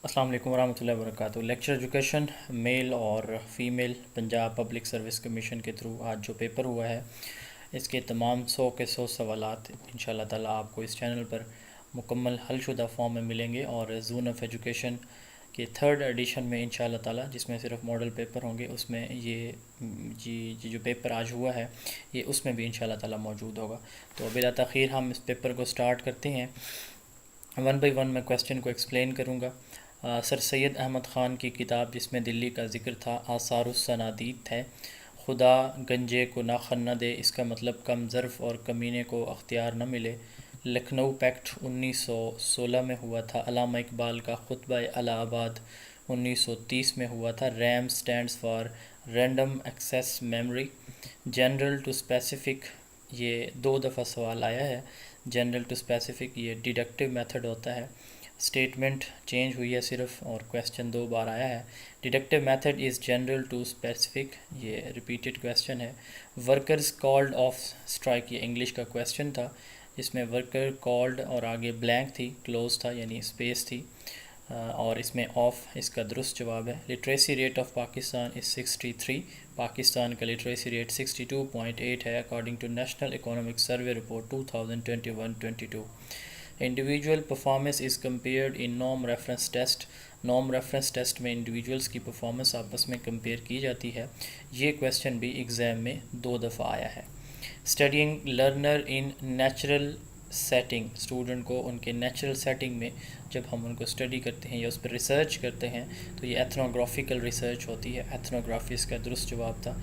السلام علیکم ورحمۃ اللہ وبرکاتہ۔ لیکچر ایجوکیشن میل اور female Punjab public service commission کے تھرو آج جو پیپر ہوا ہے اس کے تمام 100 کے 100 سوالات انشاءاللہ تعالیٰ آپ کو اس چینل پر مکمل حل شدہ فارم میں ملیں گے، اور زون آف ایجوکیشن کے 3rd ایڈیشن میں انشاءاللہ تعالیٰ جس میں صرف ماڈل پیپر ہوں گے، اس میں یہ جو پیپر آج ہوا ہے یہ اس میں بھی انشاءاللہ تعالیٰ موجود ہوگا۔ تو بلا تاخیر ہم اس پیپر کو سٹارٹ کرتے ہیں۔ 1 بائی 1 میں کویسچن کو ایکسپلین کروں گا۔ سر سید احمد خان کی کتاب جس میں دلی کا ذکر تھا آثار الصنادید ہے۔ خدا گنجے کو ناخن نہ دے، اس کا مطلب کم ظرف اور کمینے کو اختیار نہ ملے۔ لکھنؤ پیکٹ 1916 میں ہوا تھا۔ علامہ اقبال کا خطبہ الہ آباد 1930 میں ہوا تھا۔ RAM stands for random access memory. General to specific, یہ 2 دفعہ سوال آیا ہے۔ جنرل ٹو اسپیسیفک یہ ڈیڈکٹیو میتھڈ ہوتا ہے۔ اسٹیٹمنٹ چینج ہوئی ہے صرف، اور کویسچن 2 بار آیا ہے۔ Deductive method is general to specific, یہ ریپیٹڈ کویسچن ہے۔ ورکرز کالڈ آف اسٹرائک، یہ انگلش کا کویسچن تھا جس میں ورکر کالڈ اور آگے بلینک تھی، کلوز تھا یعنی اسپیس تھی، اور اس میں آف اس کا درست جواب ہے۔ Literacy rate of Pakistan is 63۔ Pakistan کا لٹریسی ریٹ 62.8 ہے according to national economic survey report 2021-22۔ Individual performance is compared in norm reference test. Norm reference test میں انڈیویجولز کی پرفارمنس آپس میں کمپیئر کی جاتی ہے۔ یہ کویسچن بھی ایگزام میں 2 دفعہ آیا ہے۔ اسٹڈینگ لرنر ان نیچرل سیٹنگ، اسٹوڈنٹ کو ان کے نیچرل سیٹنگ میں جب ہم ان کو اسٹڈی کرتے ہیں یا اس پر ریسرچ کرتے ہیں تو یہ ایتھنوگرافیکل ریسرچ ہوتی ہے۔ ایتھنوگرافی اس کا درست جواب تھا۔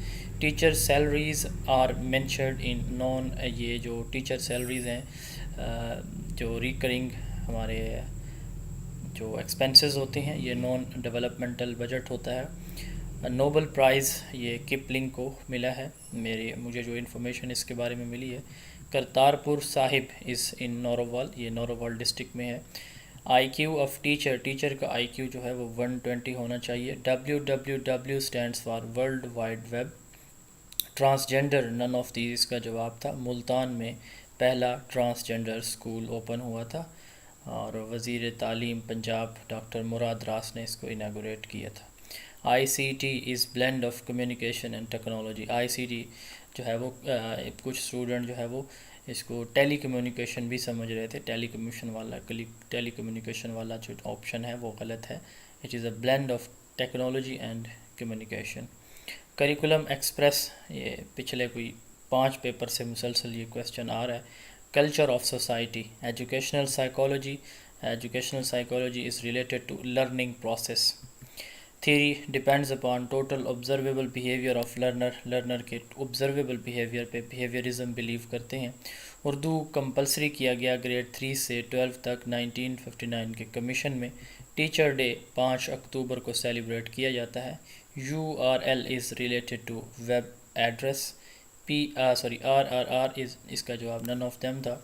Teacher salaries are mentioned in none, یہ جو ٹیچر سیلریز ہیں جو ریکرنگ ہمارے جو ایکسپنسز ہوتے ہیں، یہ نان ڈیولپمنٹل بجٹ ہوتا ہے۔ نوبل پرائز یہ کپلنگ کو ملا ہے، مجھے جو انفارمیشن اس کے بارے میں ملی ہے۔ کرتارپور صاحب از ان نوروال، یہ نوروال ڈسٹرکٹ میں ہے۔ آئی کیو آف ٹیچر، ٹیچر کا آئی کیو جو ہے وہ 120 ہونا چاہیے۔ WWW stands for world wide web. Transgender none of these کا جواب تھا۔ ملتان میں پہلا ٹرانسجینڈر اسکول اوپن ہوا تھا، اور وزیر تعلیم پنجاب ڈاکٹر مراد راس نے اس کو اناگوریٹ کیا تھا۔ I C T is blend of communication and technology. I C T جو ہے وہ کچھ اسٹوڈنٹ جو ہے وہ اس کو ٹیلی کمیونیکیشن بھی سمجھ رہے تھے۔ ٹیلی کمیونیکیشن والا جو آپشن ہے وہ غلط ہے۔ It is a blend of technology and communication. Curriculum express, یہ پچھلے کوئی 5 پیپر سے مسلسل یہ کویسچن آ رہا ہے۔ Culture of society, educational psychology. Educational psychology is related to learning process. Theory depends upon total observable behaviour of learner, learner کے آبزرویبل بیہیویئر پہ بیہیویئرزم بلیو کرتے ہیں۔ اردو کمپلسری کیا گیا گریڈ 3 سے 12 تک 1959 کے کمیشن میں۔ ٹیچر ڈے 5 اکتوبر کو سیلیبریٹ کیا جاتا ہے۔ URL is related to web address. RRR is اس کا جواب نن آف دیم تھا۔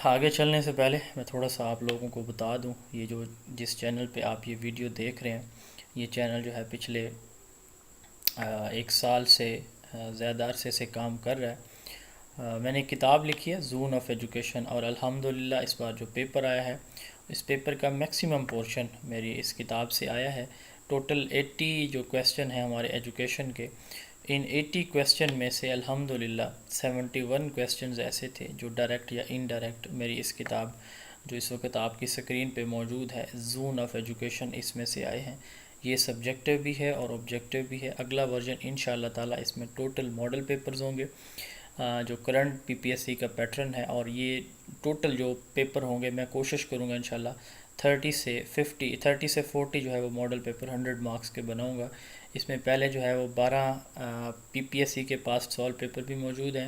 آگے چلنے سے پہلے میں تھوڑا سا آپ لوگوں کو بتا دوں، یہ جس چینل پہ آپ یہ ویڈیو دیکھ رہے ہیں، یہ چینل جو ہے پچھلے 1 سال سے زیادہ عرصے سے کام کر رہا ہے۔ میں نے کتاب لکھی ہے زون آف ایجوکیشن، اور الحمدللہ اس بار جو پیپر آیا ہے اس پیپر کا میکسیمم پورشن میری اس کتاب سے آیا ہے۔ ٹوٹل 80 جو کویسچن ہیں ہمارے ایجوکیشن کے، ان 80 کویسچن میں سے الحمدللہ 71 کویسچنز ایسے تھے جو ڈائریکٹ یا انڈائریکٹ میری اس کتاب جو اس وقت آپ کی سکرین پہ موجود ہے زون آف ایجوکیشن، اس میں سے آئے ہیں۔ یہ سبجیکٹیو بھی ہے اور آبجیکٹیو بھی ہے۔ اگلا ورژن انشاءاللہ تعالیٰ اس میں ٹوٹل ماڈل پیپرز ہوں گے جو کرنٹ PPSC کا پیٹرن ہے، اور یہ ٹوٹل جو پیپر ہوں گے میں کوشش کروں گا انشاءاللہ 30 سے 40 جو ہے وہ ماڈل پیپر 100 مارکس کے بناؤں گا۔ اس میں پہلے جو ہے وہ 12 PPSC کے پاس سوال پیپر بھی موجود ہیں،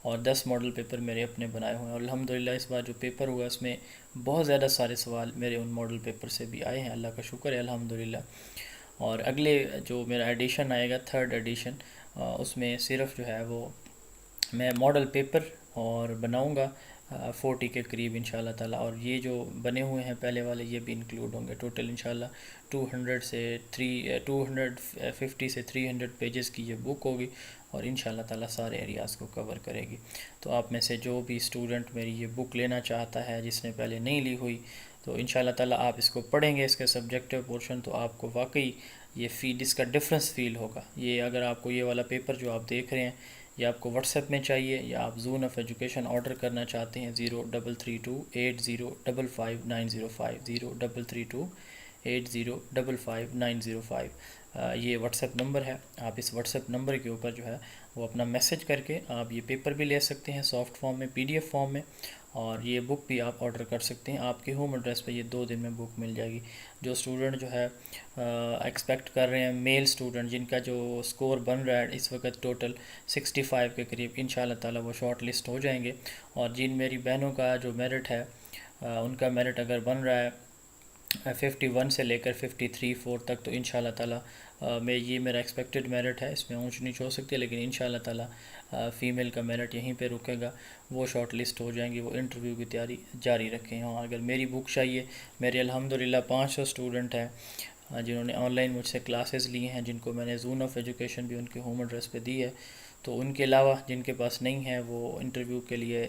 اور 10 ماڈل پیپر میرے اپنے بنائے ہوئے ہیں، اور الحمدللہ اس بار جو پیپر ہوا اس میں بہت زیادہ سارے سوال میرے ان ماڈل پیپر سے بھی آئے ہیں، اللہ کا شکر ہے الحمدللہ۔ اور اگلے جو میرا ایڈیشن آئے گا 3rd ایڈیشن، اس میں صرف جو ہے وہ میں ماڈل پیپر اور بناؤں گا 40 کے قریب انشاءاللہ تعالیٰ، اور یہ جو بنے ہوئے ہیں پہلے والے یہ بھی انکلوڈ ہوں گے۔ ٹوٹل انشاءاللہ 250 سے 300 پیجز کی یہ بک ہوگی، اور انشاءاللہ تعالیٰ سارے ایریاز کو کور کرے گی۔ تو آپ میں سے جو بھی اسٹوڈنٹ میری یہ بک لینا چاہتا ہے، جس نے پہلے نہیں لی ہوئی، تو انشاءاللہ تعالیٰ آپ اس کو پڑھیں گے، اس کے سبجیکٹیو پورشن، تو آپ کو واقعی یہ اس کا ڈفرینس فیل ہوگا. یہ اگر آپ کو یہ والا پیپر جو آپ دیکھ رہے ہیں یہ آپ کو واٹس ایپ میں چاہیے یا آپ زون آف ایجوکیشن آرڈر کرنا چاہتے ہیں 033280559050 033280559050. یہ واٹس ایپ نمبر ہے. آپ اس واٹس ایپ نمبر کے اوپر جو ہے وہ اپنا میسج کر کے آپ یہ پیپر بھی لے سکتے ہیں سافٹ فارم میں، PDF فارم میں، اور یہ بک بھی آپ آرڈر کر سکتے ہیں. آپ کے ہوم ایڈریس پہ یہ 2 دن میں بک مل جائے گی. جو اسٹوڈنٹ جو ہے ایکسپیکٹ کر رہے ہیں، میل اسٹوڈنٹ جن کا جو اسکور بن رہا ہے اس وقت ٹوٹل 65 کے قریب، انشاءاللہ تعالیٰ وہ شارٹ لسٹ ہو جائیں گے. اور جن میری بہنوں کا جو میرٹ ہے ان کا میرٹ اگر بن رہا ہے 51 سے لے کر 53-4 تک، تو انشاءاللہ تعالیٰ میں یہ میرا ایکسپیکٹڈ میرٹ ہے، اس میں اونچ نیچ ہو سکتی ہے، لیکن انشاءاللہ تعالیٰ فیمیل کا میرٹ یہیں پہ رکے گا. وہ شارٹ لسٹ ہو جائیں گے، وہ انٹرویو کی تیاری جاری رکھیں. ہاں اگر میری بک چاہیے، میرے الحمدللہ 500 اسٹوڈنٹ ہیں جنہوں نے آن لائن مجھ سے کلاسز لی ہیں، جن کو میں نے زون آف ایجوکیشن بھی ان کے ہوم ایڈریس پہ دی ہے. تو ان کے علاوہ جن کے پاس نہیں ہے وہ انٹرویو کے لیے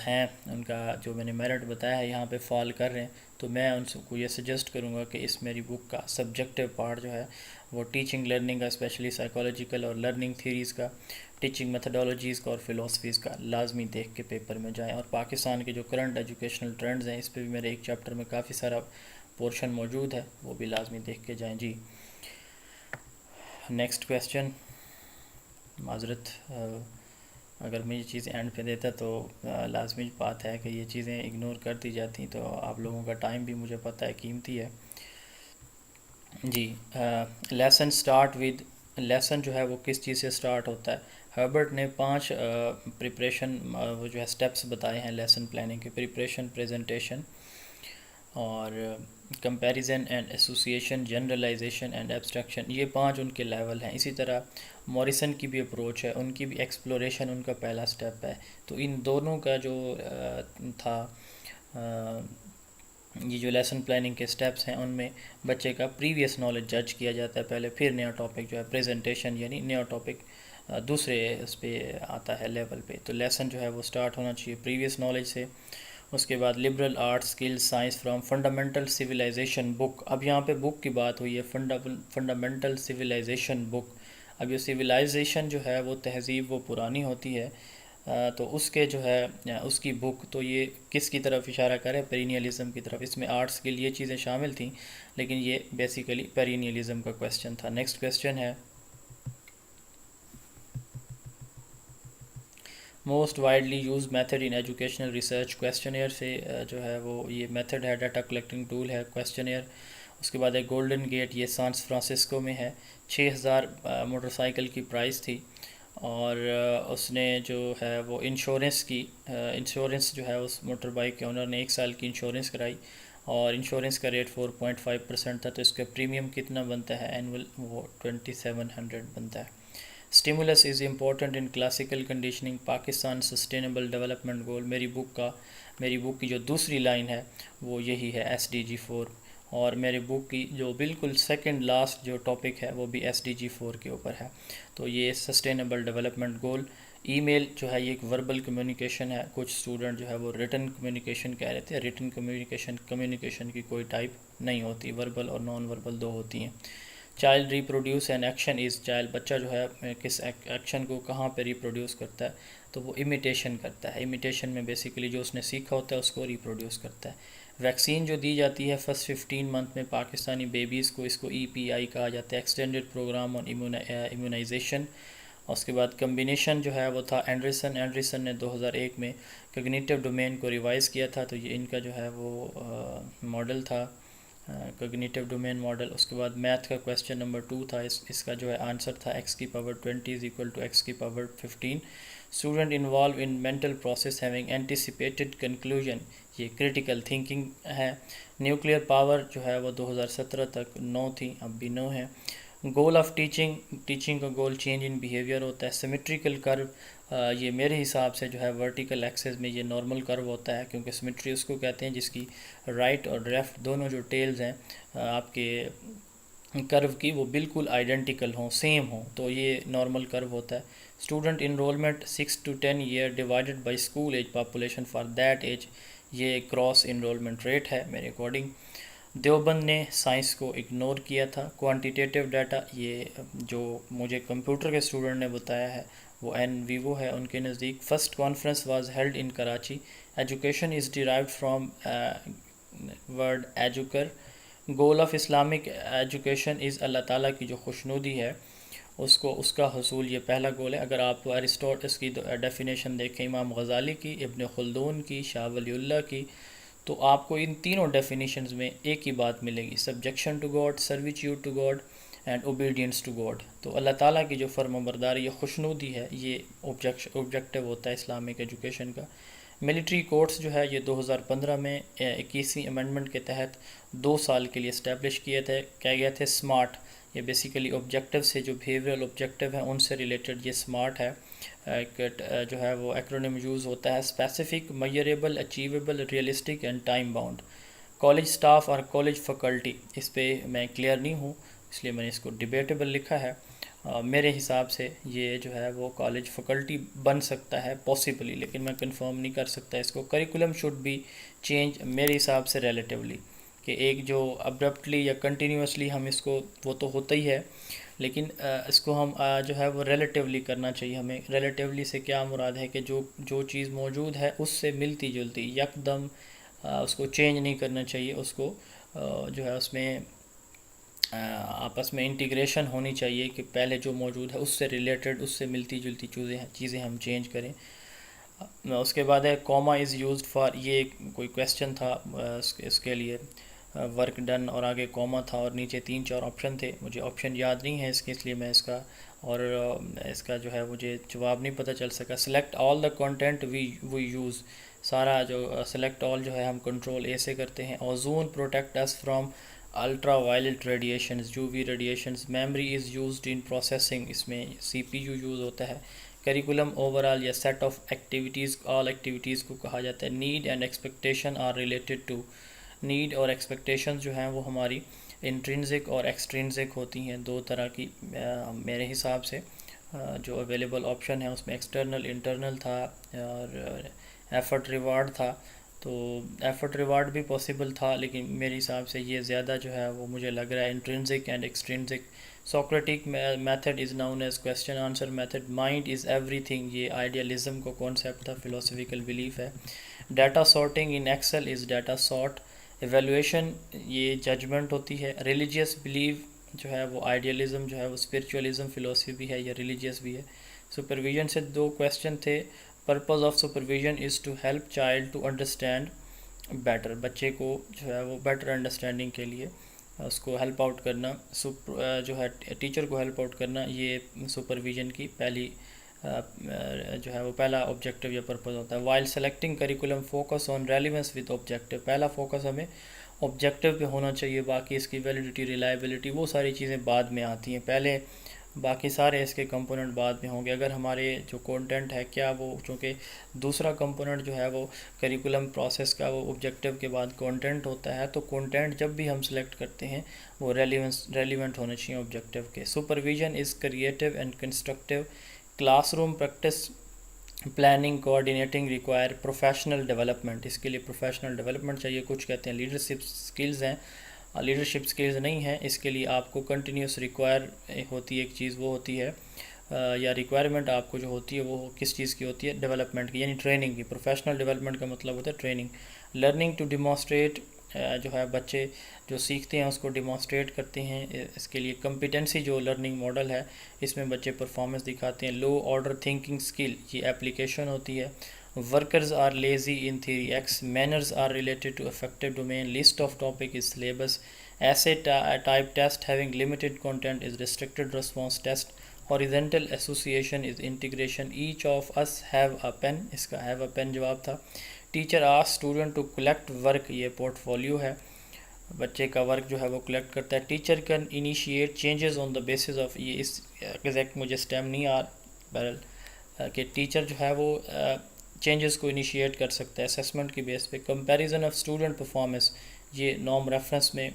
ہیں، ان کا جو میں نے میرٹ بتایا ہے یہاں پہ فال کر رہے ہیں، تو میں ان کو یہ سجیسٹ کروں گا کہ اس میری بک کا سبجیکٹیو پارٹ جو ہے وہ ٹیچنگ لرننگ کا، اسپیشلی سائیکالوجیکل اور لرننگ تھیریز کا، ٹیچنگ میتھڈالوجیز کا اور فلاسفیز کا لازمی دیکھ کے پیپر میں جائیں. اور پاکستان کے جو کرنٹ ایجوکیشنل ٹرینڈز ہیں اس پہ بھی میرے ایک چیپٹر میں کافی سارا پورشن موجود ہے، وہ بھی لازمی دیکھ کے جائیں. جی نیکسٹ کویسچن. معذرت اگر میں یہ چیزیں اینڈ پہ دیتا تو لازمی بات ہے کہ یہ چیزیں اگنور کر دی جاتی، تو آپ لوگوں کا ٹائم بھی مجھے پتہ ہے قیمتی ہے. جی لیسن سٹارٹ ود، لیسن جو ہے وہ کس چیز سے سٹارٹ ہوتا ہے؟ ہربرٹ نے 5 پریپریشن وہ جو ہے سٹیپس بتائے ہیں لیسن پلاننگ کے: پریپریشن، پریزنٹیشن اور comparison and association, generalisation and abstraction. یہ 5 ان کے لیول ہیں. اسی طرح موریسن کی بھی اپروچ ہے، ان کی بھی ایکسپلوریشن ان کا پہلا سٹیپ ہے. تو ان دونوں کا جو تھا یہ جو لیسن پلاننگ کے سٹیپس ہیں ان میں بچے کا پریویس نالج جج کیا جاتا ہے پہلے، پھر نیا ٹاپک جو ہے پریزنٹیشن، یعنی نیا ٹاپک دوسرے اس پہ آتا ہے لیول پہ. تو لیسن جو ہے وہ سٹارٹ ہونا چاہیے پریویس نالج سے. اس کے بعد liberal arts skills science from fundamental civilization book. اب یہاں پہ بک کی بات ہوئی ہے، فنڈامنٹل سویلائزیشن بک. اب یہ سویلائزیشن جو ہے وہ تہذیب وہ پرانی ہوتی ہے، تو اس کے جو ہے اس کی بک، تو یہ کس کی طرف اشارہ کرے؟ پیرینیلزم کی طرف. اس میں آرٹس کے لیے چیزیں شامل تھیں لیکن یہ بیسیکلی پیرینیلزم کا کویسچن تھا. نیکسٹ کویسچن ہے most widely use method in educational research. Questionnaire سے جو ہے وہ یہ میتھڈ ہے، ڈیٹا کلیکٹنگ ٹول ہے کویسچنیئر. اس کے بعد ایک گولڈن گیٹ، یہ سان فرانسسکو میں ہے. 6000 موٹر سائیکل کی پرائز تھی، اور اس نے جو ہے وہ انشورنس جو ہے اس موٹر بائک کے اونر نے 1 سال کی انشورنس کرائی، اور انشورنس کا ریٹ 4.5% تھا. تو اس کا پریمیم کتنا بنتا ہے اینول؟ وہ 2700 بنتا ہے. Stimulus is important in classical conditioning, Pakistan sustainable development goal. میری بک کی جو دوسری لائن ہے وہ یہی ہے SDG 4. اور میری بک کی جو بالکل سیکنڈ لاسٹ جو ٹاپک ہے وہ بھی SDG 4 کے اوپر ہے. تو یہ سسٹینیبل ڈیولپمنٹ گول. ای میل جو ہے یہ ایک وربل کمیونیکیشن ہے. کچھ اسٹوڈنٹ جو ہے وہ ریٹن کمیونیکیشن کہہ رہے تھے. ریٹن کمیونیکیشن کی کوئی ٹائپ نہیں ہوتی، وربل اور نان وربل 2 ہوتی ہیں. Child reproduce an action is, child بچہ جو ہے کس ایکشن کو کہاں پہ ریپروڈیوس کرتا ہے؟ تو وہ امیٹیشن کرتا ہے. امیٹیشن میں بیسیکلی جو اس نے سیکھا ہوتا ہے اس کو ریپروڈیوس کرتا ہے. ویکسین جو دی جاتی ہے فرسٹ 15 منتھ میں پاکستانی بیبیز کو، اس کو EPI کہا جاتا ہے، ایکسٹینڈڈ پروگرام آن امیونائزیشن. اس کے بعد کمبینیشن جو ہے وہ تھا اینڈرسن نے 2001 میں کوگنیٹیو ڈومین کو ریوائز کیا تھا. تو یہ ان کا جو ہے وہ ماڈل تھا، کوگنیٹیو ڈومین ماڈل. اس کے بعد میتھ کا کویسچن نمبر 2 تھا. اس کا جو ہے آنسر تھا x⁻20 = x⁻15. Student involve in mental process having anticipated conclusion, یہ کریٹیکل تھنکنگ ہے. نیوکلیئر پاور جو ہے وہ 2017 تک 9 تھی، اب بھی 9 ہے. گول آف ٹیچنگ کا گول چینج ان بیہیویئر ہوتا ہے. سیمیٹریکل کرو، یہ میرے حساب سے جو ہے ورٹیکل ایکسس میں یہ نارمل کرو ہوتا ہے، کیونکہ سیمیٹری اس کو کہتے ہیں جس کی رائٹ اور لیفٹ دونوں جو ٹیلز ہیں آپ کے کرو کی وہ بالکل آئیڈینٹیکل ہوں، سیم ہوں، تو یہ نارمل کرو ہوتا ہے. Student enrolment 6 to 10 year divided by school age population for that age, یہ کراس انرولمنٹ ریٹ ہے میرے اکارڈنگ. دیوبند نے سائنس کو اگنور کیا تھا. کوانٹیٹیو ڈیٹا یہ جو مجھے کمپیوٹر کے اسٹوڈنٹ نے بتایا ہے وہ این ویوو ہے ان کے نزدیک. First conference was held in Karachi. Education is derived from word educare. Goal of Islamic education is اللہ تعالیٰ کی جو خوشنودی ہے اس کا حصول، یہ پہلا گول ہے. اگر آپ اس کی ڈیفینیشن دیکھیں امام غزالی کی، ابن خلدون کی، شاہ ولی اللہ کی، تو آپ کو ان تینوں ڈیفینیشنز میں ایک ہی بات ملے گی: subjection to God, servitude to God and obedience to God. تو اللہ تعالیٰ کی جو فرمانبرداری یہ خوشنودی ہے، یہ آبجیکٹیو ہوتا ہے اسلامک ایجوکیشن کا. ملٹری کورٹس جو ہے یہ 2015 میں 21ویں امینڈمنٹ کے تحت 2 سال کے لیے اسٹیبلش کیے گئے تھے. سمارٹ، یہ بیسیکلی آبجیکٹیو سے جو بیہیویئرل آبجیکٹیو ہیں ان سے ریلیٹڈ یہ سمارٹ ہے. جو ہے وہ ایکرونیم یوز ہوتا ہے: specific, measurable, achievable, realistic and time bound. College staff اور کالج فیکلٹی، اس پہ میں کلیئر نہیں ہوں اس لیے میں نے اس کو ڈیبیٹیبل لکھا ہے. میرے حساب سے یہ جو ہے وہ کالج فیکلٹی بن سکتا ہے پاسبلی، لیکن میں کنفرم نہیں کر سکتا اس کو. کریکولم شوڈ بی چینج میرے حساب سے ریلیٹیولی، کہ ایک جو ابرپٹلی یا کنٹینیوسلی ہم اس کو، وہ تو ہوتا ہی ہے، لیکن اس کو ہم جو ہے وہ ریلیٹیولی کرنا چاہیے. ہمیں ریلیٹیولی سے کیا مراد ہے کہ جو چیز موجود ہے اس سے ملتی جلتی یک دم اس کو چینج نہیں کرنا چاہیے. اس کو جو ہے اس میں آپس میں انٹیگریشن ہونی چاہیے کہ پہلے جو موجود ہے اس سے ریلیٹڈ، اس سے ملتی جلتی چیزیں ہم چینج کریں. اس کے بعد ہے کوما از یوزڈ فار، یہ کوئی کویسچن تھا اس کے لیے، ورک ڈن اور آگے کوما تھا اور نیچے 3-4 آپشن تھے. مجھے آپشن یاد نہیں ہے اس لیے میں اس کا جو ہے مجھے جواب نہیں پتہ چل سکا. Select all the content we use, سارا جو سلیکٹ آل جو ہے ہم کنٹرول اے سے کرتے ہیں. Ozone protect us from ultraviolet radiations, U V radiations. Memory is used in processing, اس میں سی پی یو یوز ہوتا ہے. کریکولم اوور آل یا set of activities, all activities کو کہا جاتا ہے. Need and expectation are related to, need اور ایکسپیکٹیشن جو ہیں وہ ہماری انٹرنزک اور ایکسٹرنزک ہوتی ہیں، 2 طرح کی. میرے حساب سے جو اویلیبل آپشن ہے اس میں ایکسٹرنل انٹرنل تھا اور ایفرٹ ریوارڈ تھا. تو ایفرٹ ریوارڈ بھی پاسبل تھا، لیکن میرے حساب سے یہ زیادہ جو ہے وہ مجھے لگ رہا ہے intrinsic and extrinsic. Socratic method is known as question answer method. Mind is everything, یہ آئیڈیالزم کو کانسیپٹ تھا، فلاسفیکل بلیف ہے. Data sorting in Excel is data sort. Evaluation یہ ججمنٹ ہوتی ہے. ریلیجیس بلیف جو ہے وہ آئیڈیالزم جو ہے وہ اسپرچولیزم فلاسفی بھی ہے یا ریلیجیس بھی ہے. سپرویژن سے 2 کویسچن تھے. Purpose of supervision is to help child to understand better, بچے کو جو ہے وہ بیٹر انڈرسٹینڈنگ کے لیے اس کو ہیلپ آؤٹ کرنا، جو ہے ٹیچر کو ہیلپ آؤٹ کرنا، یہ سپرویژن کی پہلی جو ہے وہ پہلا آبجیکٹیو یا پرپز ہوتا ہے. While selecting curriculum focus on relevance with objective. پہلا فوکس ہمیں آبجیکٹیو پہ ہونا چاہیے، باقی اس کی ویلیڈیٹی، ریلائبلٹی، وہ ساری چیزیں بعد میں آتی ہیں. پہلے باقی سارے اس کے کمپوننٹ بعد میں ہوں گے. اگر ہمارے جو کانٹینٹ ہے کیا وہ، چونکہ دوسرا کمپوننٹ جو ہے وہ کریکولم پروسیس کا وہ آبجیکٹیو کے بعد کانٹینٹ ہوتا ہے، تو کانٹینٹ جب بھی ہم سلیکٹ کرتے ہیں وہ ریلیونٹ ہونے چاہیے آبجیکٹیو کے. Supervision is creative and constructive. Classroom practice planning coordinating require professional development. اس کے لیے پروفیشنل ڈیولپمنٹ چاہیے. کچھ کہتے ہیں لیڈرشپ سکلز ہیں، لیڈرشپ سکلز نہیں ہیں. اس کے لیے آپ کو کنٹینیوس ریکوائر ہوتی ہے ایک چیز، وہ ہوتی ہے یا ریکوائرمنٹ آپ کو جو ہوتی ہے وہ کس چیز کی ہوتی ہے؟ ڈیولپمنٹ کی، یعنی ٹریننگ کی. پروفیشنل ڈیولپمنٹ کا مطلب ہوتا ہے ٹریننگ. لرننگ ٹو ڈیمانسٹریٹ، جو ہے بچے جو سیکھتے ہیں اس کو ڈیمانسٹریٹ کرتے ہیں. اس کے لیے کمپیٹنسی جو لرننگ ماڈل ہے اس میں بچے پرفارمنس دکھاتے ہیں. لو آرڈر تھنکنگ سکل، یہ اپلیکیشن ہوتی ہے. Workers are lazy in theory X. Manners are related to affective domain. List of topic is syllabus. ایسے type test having limited content is restricted response test. Horizontal association is integration. Each of us have a pen, اس کا have a pen جواب تھا. Teacher ask student to collect work, یہ portfolio ہے، بچے کا work جو ہے وہ کلیکٹ کرتا ہے. Teacher can initiate changes on the basis of, یہ اس ایگزیکٹ مجھے اسٹیم نہیں بہرحال کہ ٹیچر جو ہے وہ چینجز کو انیشیٹ کر سکتا ہے اسیسمنٹ کی بیس پہ. کمپیریزن آف اسٹوڈنٹ پرفارمنس، یہ نارم ریفرنس میں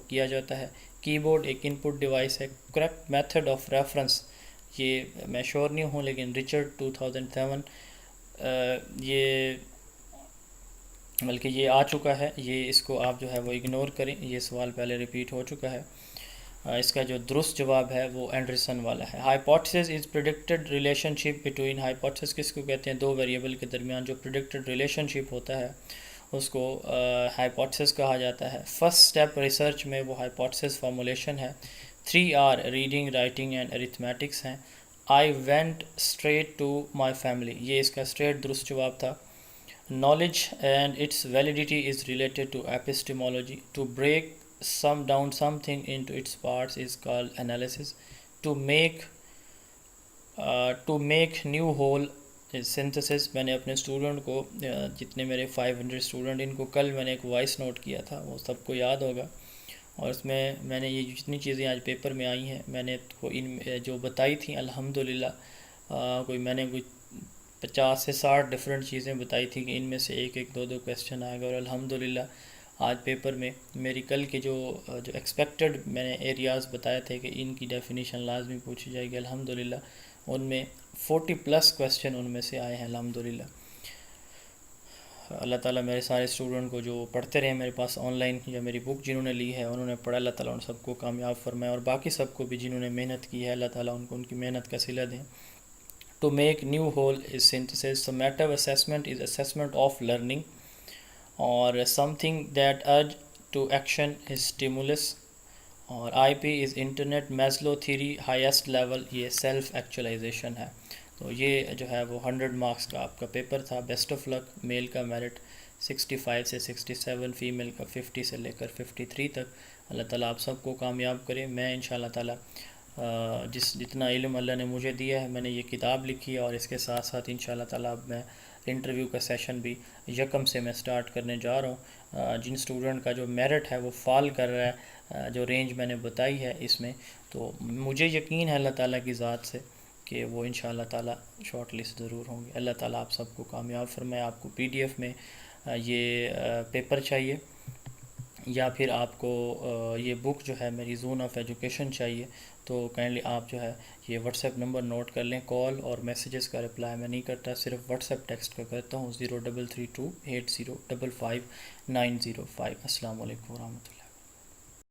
کیا جاتا ہے. کی بورڈ ایک ان پٹ ڈیوائس ہے. کریکٹ میتھڈ آف ریفرنس، یہ میں شور نہیں ہوں لیکن ریچرڈ 2007 یہ بلکہ یہ آ چکا ہے، یہ اس کو آپ جو ہے وہ اگنور کریں، یہ سوال پہلے ریپیٹ ہو چکا ہے۔ اس کا جو درست جواب ہے وہ اینڈرسن والا ہے۔ ہائپوتھسس از پریڈکٹڈ ریلیشن شپ بٹوین، ہائپوتھسس کس کو کہتے ہیں؟ دو ویریبل کے درمیان جو پریڈکٹڈ ریلیشن شپ ہوتا ہے اس کو ہائپوتھسس کہا جاتا ہے۔ فرسٹ سٹیپ ریسرچ میں وہ ہائپوتھسس فارمولیشن ہے۔ 3 R reading, writing and arithmetics ہیں۔ I went straight to my family, یہ اس کا اسٹریٹ درست جواب تھا۔ Knowledge and its validity is related to epistemology. To break down something into its parts is called analysis. To make new whole is synthesis. میں نے اپنے student کو جتنے میرے 500 اسٹوڈنٹ، ان کو کل میں نے ایک وائس نوٹ کیا تھا، وہ سب کو یاد ہوگا، اور اس میں نے یہ جتنی چیزیں آج پیپر میں آئی ہیں میں نے ان جو بتائی تھیں الحمدللہ، میں نے 50 سے 60 ڈفرینٹ چیزیں بتائی تھی کہ ان میں سے ایک دو کویسچن آئے گا، اور الحمدللہ آج پیپر میں میری کل کے جو ایکسپیکٹڈ میں نے ایریاز بتائے تھے کہ ان کی ڈیفینیشن لازمی پوچھی جائے گی، الحمدللہ ان میں 40+ کویسچن ان میں سے آئے ہیں الحمدللہ۔ اللہ تعالیٰ میرے سارے اسٹوڈنٹ کو جو پڑھتے رہے میرے پاس آن لائن یا میری بک جنہوں نے لی ہے انہوں نے پڑھا، اللہ تعالیٰ ان سب کو کامیاب فرمائے، اور باقی سب کو بھی جنہوں نے محنت کی ہے اللہ تعالیٰ ان کو ان کی محنت کا صلہ دیں۔ To make new whole is synthesis. Summative assessment is assessment of learning, or something that urge to action is stimulus, اور IP is internet Maslow theory highest level، یہ self actualization ہے۔ تو یہ جو ہے وہ 100 مارکس کا آپ کا پیپر تھا۔ بیسٹ آف لک۔ میل کا میرٹ 65 سے 67، فیمیل کا 50 سے لے کر 53 تک۔ اللہ تعالیٰ آپ سب کو کامیاب کرے۔ میں انشاءاللہ تعالیٰ جتنا علم اللہ نے مجھے دیا ہے، میں نے یہ کتاب لکھی ہے، اور اس کے ساتھ ساتھ انشاءاللہ تعالیٰ اب میں انٹرویو کا سیشن بھی 1 سے میں سٹارٹ کرنے جا رہا ہوں۔ جن اسٹوڈنٹ کا جو میرٹ ہے وہ فال کر رہا ہے، جو رینج میں نے بتائی ہے اس میں، تو مجھے یقین ہے اللہ تعالیٰ کی ذات سے کہ وہ انشاءاللہ تعالیٰ شارٹ لسٹ ضرور ہوں گے۔ اللہ تعالیٰ آپ سب کو کامیاب فرمائے۔ آپ کو PDF میں یہ پیپر چاہیے، یا پھر آپ کو یہ بک جو ہے میری زون آف ایجوکیشن چاہیے، تو کائنڈلی آپ جو ہے یہ واٹس ایپ نمبر نوٹ کر لیں۔ کال اور میسیجز کا رپلائی میں نہیں کرتا، صرف واٹس ایپ ٹیکسٹ کا کرتا ہوں، 033280555905۔ السلام علیکم ورحمۃ اللہ۔